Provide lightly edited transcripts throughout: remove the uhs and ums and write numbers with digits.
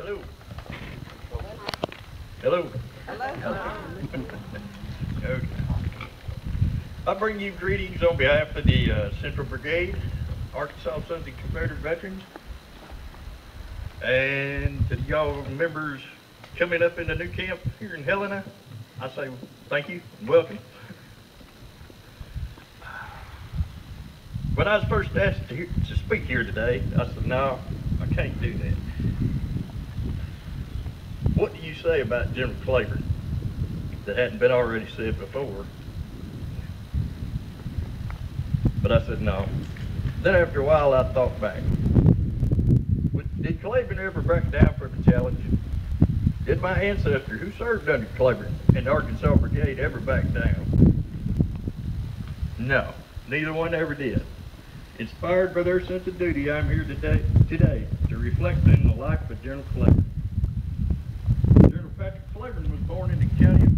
Hello. Hello. Hello. Okay. I bring you greetings on behalf of the Central Brigade, Arkansas Southern Confederate Veterans, and to y'all members coming up in the new camp here in Helena. I say thank you and welcome. When I was first asked to speak here today, I said, no, I can't do that. What do you say about General Cleburne that hadn't been already said before? But I said, no. Then after a while, I thought back. Did Cleburne ever back down from the challenge? Did my ancestor, who served under Cleburne in the Arkansas Brigade, ever back down? No, neither one ever did. Inspired by their sense of duty, I'm here today to reflect on the life of General Cleburne. General Patrick Cleburne was born in the county of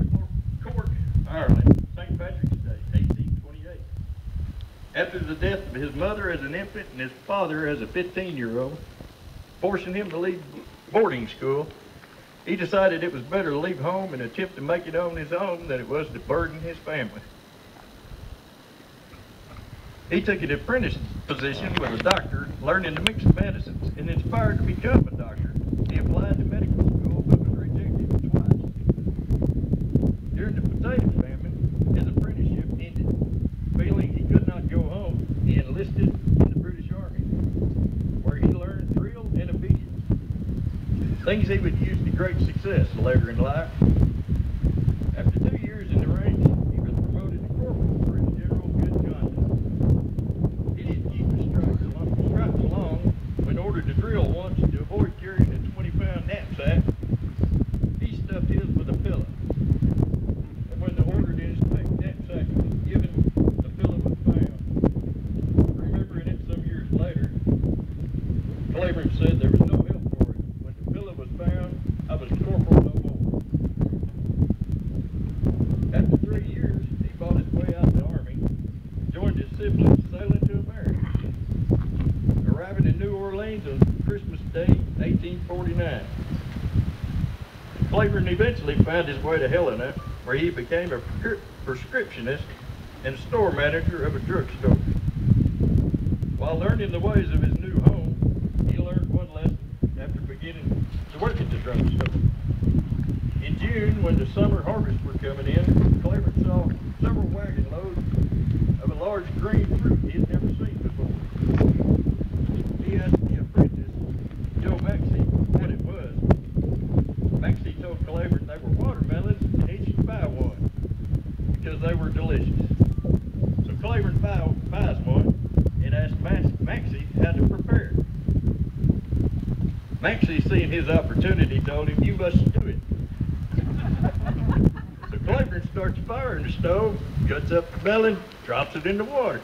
Cork, Ireland, St. Patrick's Day, 1828. After the death of his mother as an infant and his father as a 15-year-old, forcing him to leave boarding school, he decided it was better to leave home and attempt to make it on his own than it was to burden his family. He took an apprentice position with a doctor, learning to mix medicines, and inspired to become a doctor. He applied to medical school, but was rejected twice. During the potato famine, his apprenticeship ended. Feeling he could not go home, he enlisted in the British Army, where he learned drill and obedience, things he would use to great success later in life. After 2 years in the ranks, he was promoted to corporal for his general good conduct. He didn't keep his stripes long. When ordered to drill once to avoid carrying a 20-pound knapsack, he stuffed his with a pillow. And when the order to inspect knapsack was given, the pillow was found. Remembering it some years later, Cleburne said there was no help for it. When the pillow was found, I was corporal no more. After 3 years, he bought his way out of the Army, joined his siblings sailing to America, arriving in New Orleans on Christmas Day, 1849. Cleburne eventually found his way to Helena, where he became a prescriptionist and store manager of a drugstore. While learning the ways of his new home, he learned one lesson after beginning to work at the drugstore. In June, when the summer harvests were coming in, Cleburne saw several wagon loads of a large green fruit he had never seen before. He asked the apprentice, Joe Maxey, what it was. Maxey told Cleburne they were watermelons and he should buy one because they were delicious. So Cleburne buys one and asked Maxey how to prepare it. Maxey, seeing his opportunity, told him, you must do it. So Cleburne starts firing the stove, cuts up the melon, drops it in the water.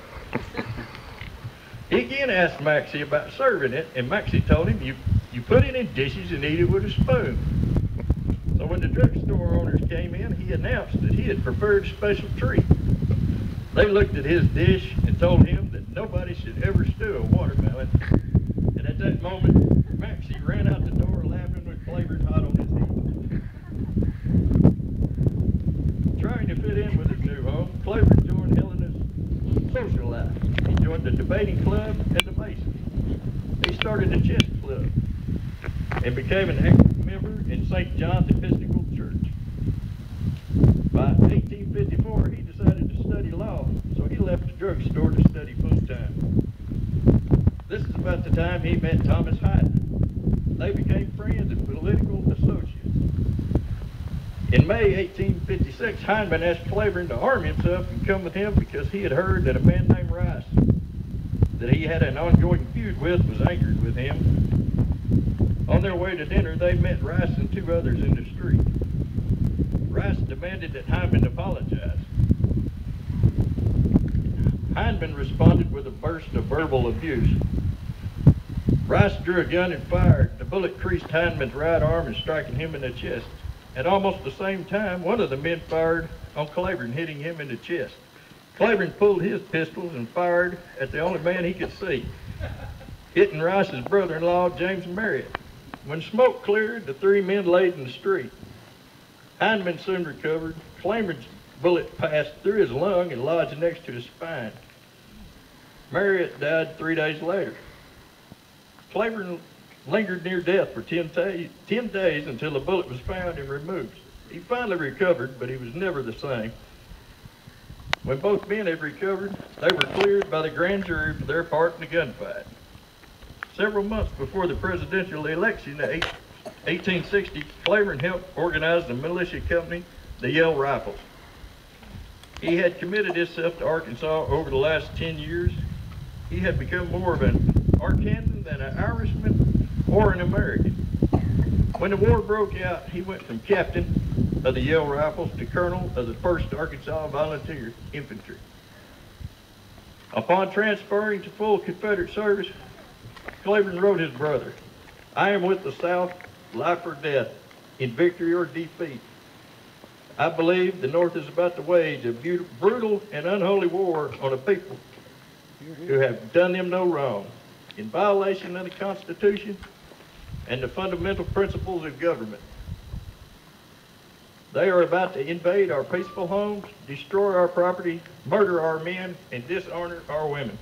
He again asked Maxey about serving it, and Maxey told him, you put it in dishes and eat it with a spoon. So when the drugstore owners came in, he announced that he had prepared a special treat. They looked at his dish and told him that nobody should ever stew a watermelon. And at that moment, Maxey ran out the door laughing with Cleburne hot on his heels. Trying to fit in with his new home, Cleburne joined Helena's social life. He joined the debating club and the Masons. He started a chess club and became an active member in St. John's Episcopal Church. By 1854, he decided to study law, so he left the drugstore to study full-time. This is about the time he met Thomas Hyden. They became friends and political associates. In May 1856, Hyndman asked Cleburne to arm himself and come with him because he had heard that a man named Rice, that he had an ongoing feud with, was angered with him. On their way to dinner, they met Rice and 2 others in the street. Rice demanded that Hyndman apologize. Hyndman responded with a burst of verbal abuse. Rice drew a gun and fired. The bullet creased Hyndman's right arm and striking him in the chest. At almost the same time, one of the men fired on Cleburne, hitting him in the chest. Cleburne pulled his pistols and fired at the only man he could see, hitting Rice's brother-in-law, James Marriott. When smoke cleared, the three men laid in the street. Hindman soon recovered. Cleburne's bullet passed through his lung and lodged next to his spine. Marriott died 3 days later. Cleburne lingered near death for 10 days until a bullet was found and removed. He finally recovered, but he was never the same. When both men had recovered, they were cleared by the grand jury for their part in the gunfight. Several months before the presidential election in 1860, Cleburne helped organize the militia company, the Yale Rifles. He had committed himself to Arkansas over the last 10 years. He had become more of an Arkansan than an Irishman or an American. When the war broke out, he went from captain of the Yale Rifles to colonel of the 1st Arkansas Volunteer Infantry. Upon transferring to full Confederate service, Cleburne wrote his brother, "I am with the South, life or death, in victory or defeat. I believe the North is about to wage a brutal and unholy war on a people who have done them no wrong, in violation of the Constitution and the fundamental principles of government. They are about to invade our peaceful homes, destroy our property, murder our men, and dishonor our women.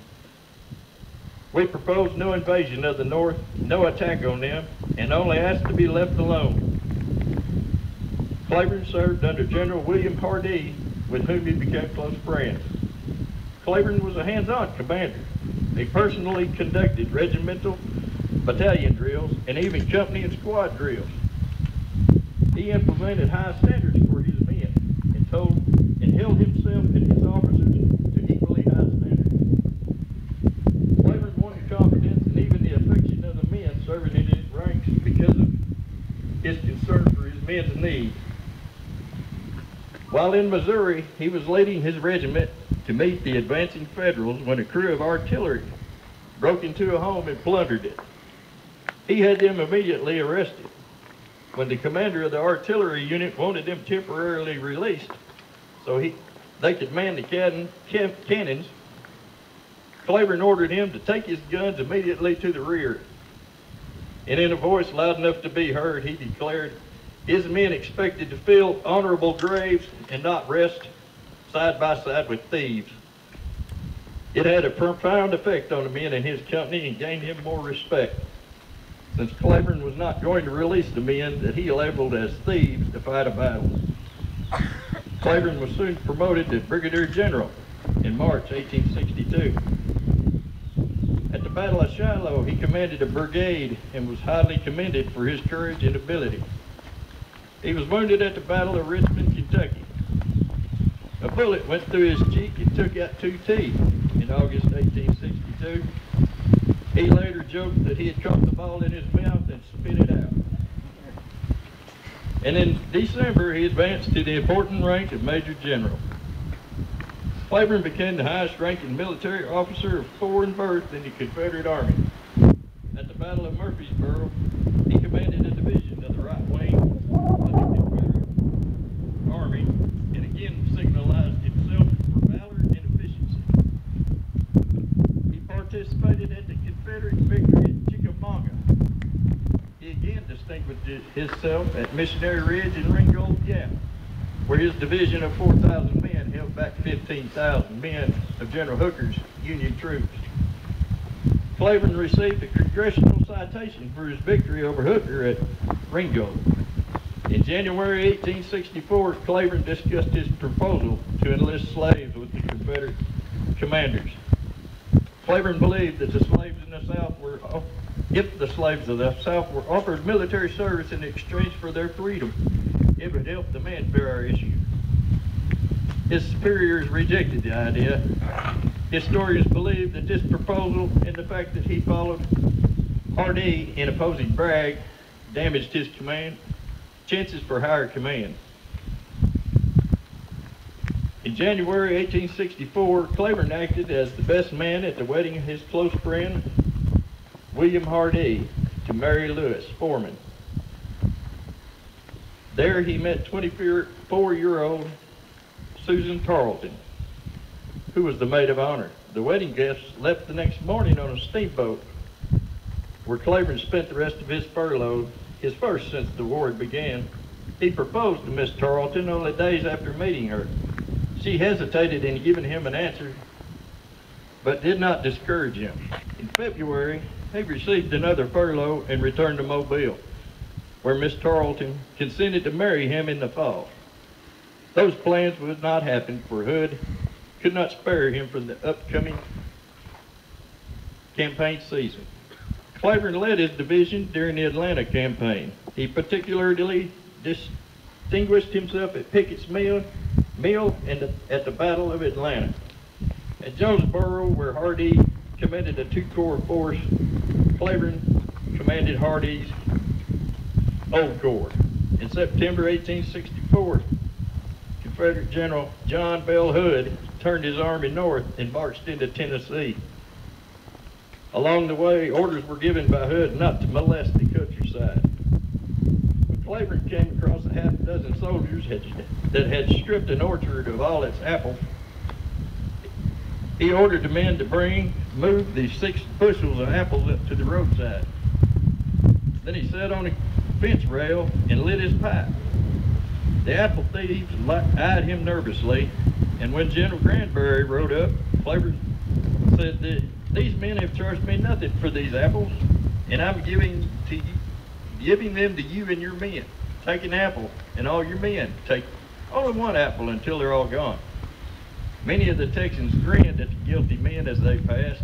We propose no invasion of the North, no attack on them, and only ask to be left alone." Cleburne served under General William Hardee, with whom he became close friends. Cleburne was a hands-on commander. He personally conducted regimental, battalion drills, and even company and squad drills. He implemented high standards for his men and held himself and his officers to equally high standards. Cleburne won the confidence and even the affection of the men serving in his ranks because of his concern for his men's needs. While in Missouri, he was leading his regiment to meet the advancing Federals when a crew of artillery broke into a home and plundered it. He had them immediately arrested. When the commander of the artillery unit wanted them temporarily released so they could man the cannons, Cleburne ordered him to take his guns immediately to the rear. And in a voice loud enough to be heard, he declared his men expected to fill honorable graves and not rest side by side with thieves. It had a profound effect on the men in his company and gained him more respect, since Cleburne was not going to release the men that he labeled as thieves to fight a battle. Cleburne was soon promoted to brigadier general in March 1862. At the Battle of Shiloh, he commanded a brigade and was highly commended for his courage and ability. He was wounded at the Battle of Richmond, Kentucky. A bullet went through his cheek and took out 2 teeth in August 1862. He later joked that he had caught the ball in his mouth and spit it out. And in December, he advanced to the important rank of Major General. Cleburne became the highest ranking military officer of foreign birth in the Confederate Army. At the Battle of Murfreesboro, he commanded a division of the right wing of the Confederate Army and again signalized himself for valor and efficiency. He participated at the Confederate victory at Chickamauga. He again distinguished himself at Missionary Ridge and Ringgold Gap, where his division of 4,000 men held back 15,000 men of General Hooker's Union troops. Cleburne received a congressional citation for his victory over Hooker at Ringgold. In January 1864, Cleburne discussed his proposal to enlist slaves with the Confederate commanders. Cleburne believed that the slaves in the South if the slaves of the South were offered military service in exchange for their freedom, it would help the man-bearer issue. His superiors rejected the idea. Historians believe that this proposal and the fact that he followed Hardee in opposing Bragg damaged his chances for higher command. In January 1864, Cleburne acted as the best man at the wedding of his close friend, William Hardee, to Mary Lewis Foreman. There he met 24-year-old Susan Tarleton, who was the maid of honor. The wedding guests left the next morning on a steamboat. where Cleburne spent the rest of his furlough, his first since the war had began, he proposed to Miss Tarleton only days after meeting her. She hesitated in giving him an answer, but did not discourage him. In February, he received another furlough and returned to Mobile, where Miss Tarleton consented to marry him in the fall. Those plans would not happen, for Hood could not spare him from the upcoming campaign season. Cleburne led his division during the Atlanta campaign. He particularly distinguished himself at Pickett's Mill and at the Battle of Atlanta. At Jonesboro, where Hardee commanded a two-corps force, Cleburne commanded Hardee's Old Corps. In September 1864, Confederate General John Bell Hood turned his army north and marched into Tennessee. Along the way, orders were given by Hood not to molest the countryside. When Cleburne came across a half dozen soldiers that had stripped an orchard of all its apples, he ordered the men to move the 6 bushels of apples up to the roadside. Then he sat on a fence rail and lit his pipe. The apple thieves eyed him nervously, and when General Granbury rode up, Cleburne said that these men have charged me nothing for these apples, and I'm giving them to you and your men. Take an apple, and all your men take only one apple until they're all gone. Many of the Texans grinned at the guilty men as they passed.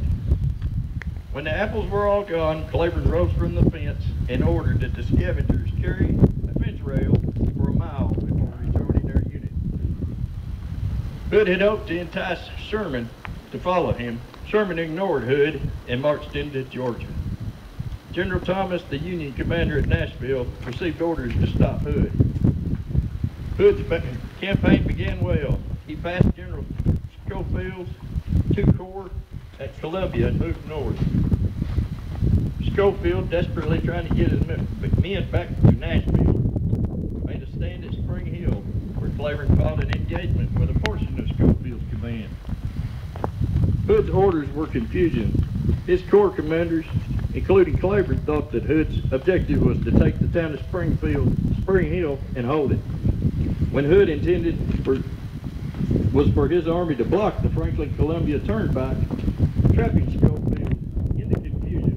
When the apples were all gone, Cleburne rose from the fence and ordered that the scavengers carry a fence rail for a mile before rejoining their unit. Hood had hoped to entice Sherman to follow him. Sherman ignored Hood and marched into Georgia. General Thomas, the Union commander at Nashville, received orders to stop Hood. Hood's campaign began well. He passed General Schofield's 2 corps at Columbia and moved north. Schofield, desperately trying to get his men back to Nashville, made a stand at Spring Hill, where Cleburne fought an engagement with a portion of Schofield's command. Hood's orders were confusion. His corps commanders, including Cleburne, thought that Hood's objective was to take the town of Spring Hill, and hold it, when Hood was for his army to block the Franklin-Columbia turnpike, trapping Schofield into confusion.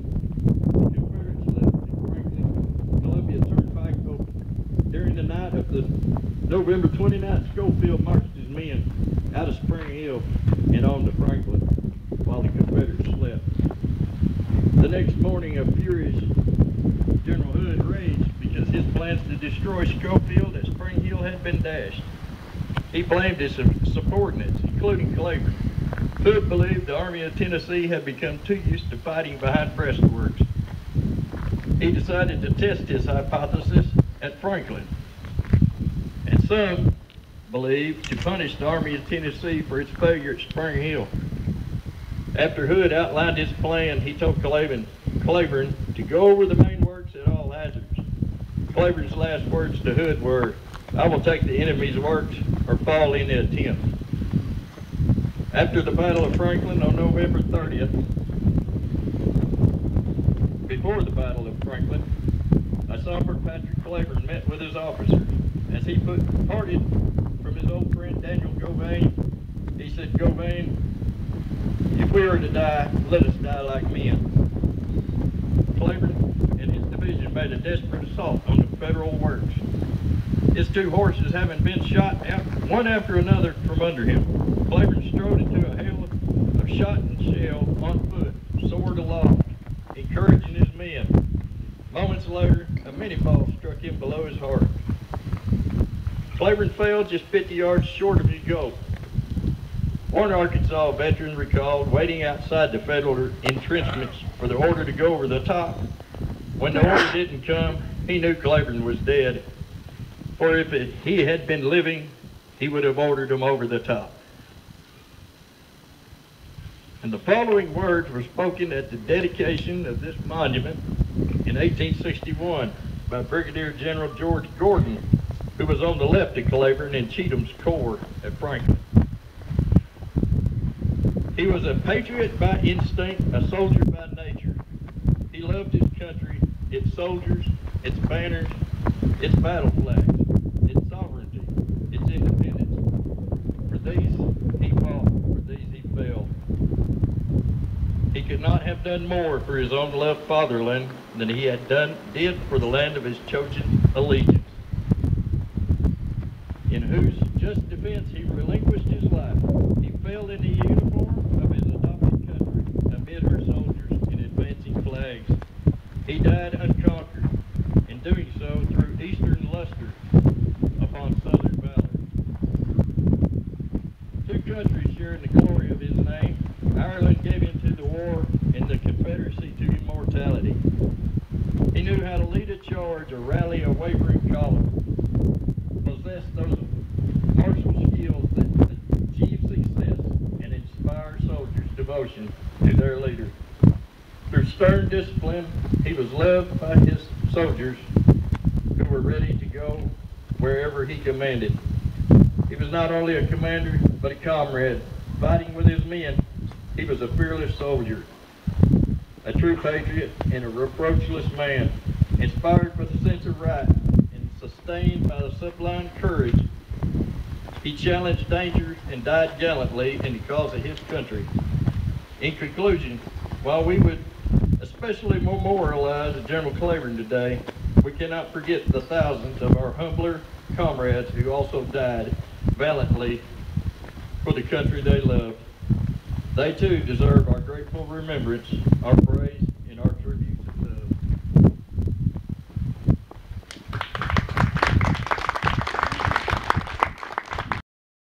The Confederates left the Franklin-Columbia turnpike open. During the night of the November 29th, Schofield marched his men out of Spring Hill and on to Franklin, while the Confederates slept. The next morning, a furious General Hood raged because his plans to destroy Schofield at Spring Hill had been dashed. He blamed his subordinates, including Cleburne. Hood believed the Army of Tennessee had become too used to fighting behind breastworks. He decided to test his hypothesis at Franklin, and some believed to punish the Army of Tennessee for its failure at Spring Hill. After Hood outlined his plan, he told Cleburne to go over the main works at all hazards. Cleburne's last words to Hood were, "I will take the enemy's works or fall in the attempt." After the Battle of Franklin on November 30th, before the Battle of Franklin, a somber Patrick Cleburne met with his officers. As he parted from his old friend Daniel Govain, he said, "Govain, if we are to die, let us die like men." Cleburne and his division made a desperate assault on the Federal works. His 2 horses having been shot one after another from under him, Cleburne strode into a hail of shot and shell on foot, sword aloft, encouraging his men. Moments later, a minie-ball struck him below his heart. Cleburne fell just 50 yards short of his goal. One Arkansas veteran recalled waiting outside the Federal entrenchments for the order to go over the top. When the order didn't come, he knew Cleburne was dead, for if he had been living, he would have ordered him over the top. And the following words were spoken at the dedication of this monument in 1861 by Brigadier General George Gordon, who was on the left of Cleburne in Cheatham's corps at Franklin. He was a patriot by instinct, a soldier by nature. He loved his country, its soldiers, its banners, its battle flags, its sovereignty, its independence. For these he fought, for these he fell. He could not have done more for his own loved fatherland than he did for the land of his chosen allegiance, in whose just defense he relinquished his life. He fell in the uniform of his adopted country, amid her soldiers and advancing flags. He died unconquered, in doing so through eastern luster upon southern valor. Two countries sharing the glory of his name. Ireland gave into the war and the Confederacy to immortality. He knew how to lead a charge or rally a wavering column, possessed those martial skills that achieve success and inspire soldiers' devotion to their leader. Through stern discipline, he was loved by his soldiers who were ready to go wherever he commanded. He was not only a commander, but a comrade. Fighting with his men, he was a fearless soldier, a true patriot, and a reproachless man, inspired by the sense of right and sustained by the sublime courage. He challenged danger and died gallantly in the cause of his country. In conclusion, while we would especially memorialize General Cleburne today, we cannot forget the thousands of our humbler comrades who also died valiantly for the country they loved. They too deserve our grateful remembrance, our praise,